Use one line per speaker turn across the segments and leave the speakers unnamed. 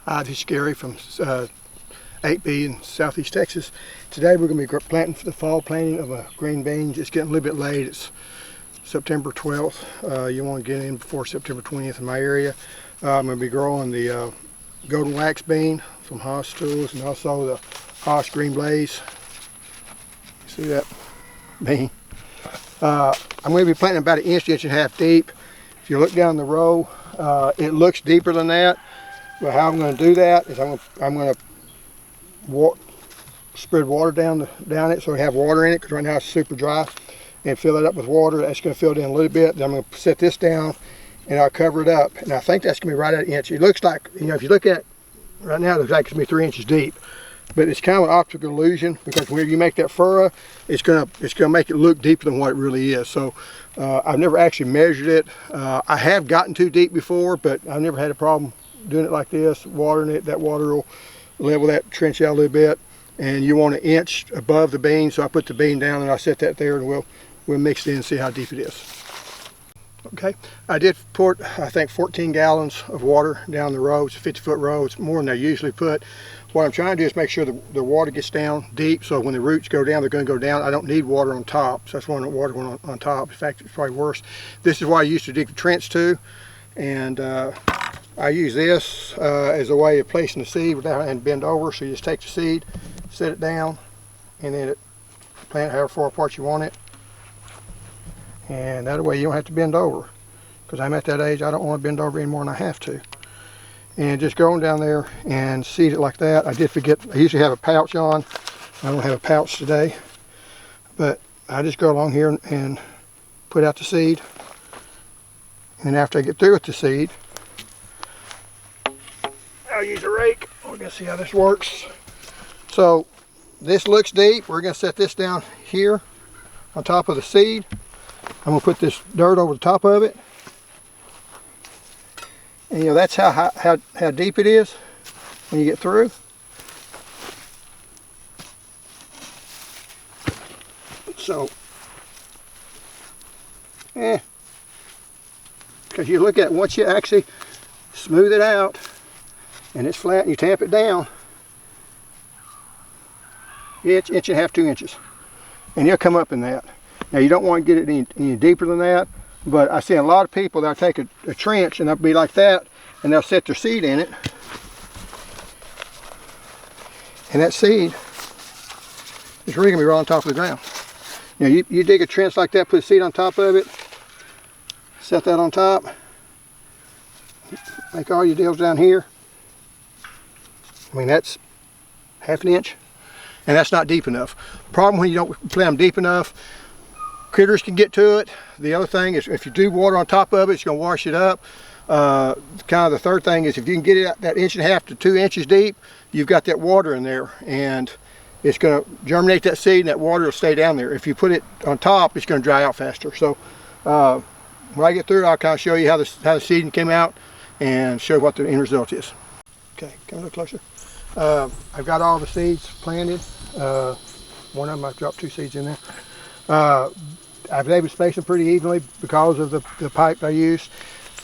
Hi, this is Gary from 8B in Southeast Texas. Today we're going to be planting for the fall planting of a green bean. It's getting a little bit late. It's September 12th. You want to get in before September 20th in my area. I'm going to be growing the golden wax bean from Haas Tools and also the Haas Green Blaze. See that bean? I'm going to be planting about 1 inch, 1.5 inches deep. If you look down the row, it looks deeper than that. But how I'm going to do that is I'm going to spread water down it so I have water in it, because right now it's super dry, and fill it up with water. That's going to fill it in a little bit. Then I'm going to set this down and I'll cover it up. And I think that's going to be right at 1 inch. It looks like, you know, if you look at it right now, it looks like it's going to be 3 inches deep. But it's kind of an optical illusion, because when you make that furrow, it's going to make it look deeper than what it really is. So I've never actually measured it. I have gotten too deep before, but I've never had a problem doing it like this, watering it. That water will level that trench out a little bit, and you want 1 inch above the bean. So I put the bean down and I set that there, and we'll mix it in and see how deep it is. Okay, I did put, I think, 14 gallons of water down the row. It's a 50-foot row. It's more than I usually put. What I'm trying to do is make sure the water gets down deep, so when the roots go down, they're going to go down. I don't need water on top, so that's why I want water going on top. In fact, it's probably worse. This is why I used to dig the trench too, and I use this as a way of placing the seed without having to bend over. So you just take the seed, set it down, and then plant however far apart you want it. And that way you don't have to bend over, because I'm at that age I don't want to bend over any more than I have to. And just go on down there and seed it like that. I did forget, I usually have a pouch on. I don't have a pouch today, but I just go along here and put out the seed. And after I get through with the seed, I'll use a rake. We're going to see how this works. So this looks deep. We're going to set this down here on top of the seed. I'm going to put this dirt over the top of it. And you know, that's how deep it is when you get through. So, because you look at it, once you actually smooth it out and it's flat and you tamp it down, inch, 1.5 inches, 2 inches, and you'll come up in that. Now you don't want to get it any deeper than that, but I see a lot of people that'll take a trench and they'll be like that, and they'll set their seed in it, and that seed is really going to be right on top of the ground. You know, you dig a trench like that, put a seed on top of it, set that on top, make all your deals down here. I mean, that's 1/2 inch, and that's not deep enough. Problem when you don't plant them deep enough, critters can get to it. The other thing is, if you do water on top of it, it's going to wash it up. Kind of the third thing is, if you can get it at that 1.5 inches to 2 inches deep, you've got that water in there, and it's going to germinate that seed, and that water will stay down there. If you put it on top, it's going to dry out faster. So when I get through, I'll kind of show you how the seeding came out and show what the end result is. Okay, come a little closer. I've got all the seeds planted. One of them, I've dropped 2 seeds in there. I've been able to space them pretty evenly because of the pipe I use.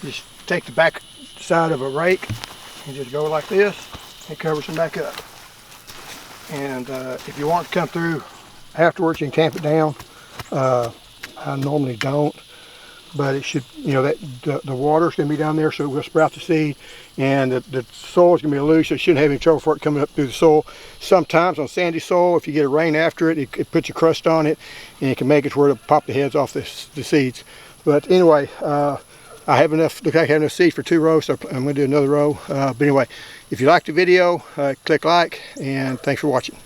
Just take the back side of a rake and just go like this. It covers them back up. And if you want to come through afterwards, you can tamp it down. I normally don't, but it should, you know, that the water's going to be down there, so it will sprout the seed, and the soil is going to be loose, so you shouldn't have any trouble for it coming up through the soil. Sometimes on sandy soil, if you get a rain after it, it puts a crust on it, and it can make it to where it'll pop the heads off the seeds. But anyway, I have enough, look like I have enough seed for 2 rows, so I'm going to do another row. But anyway, if you liked the video, click like, and thanks for watching.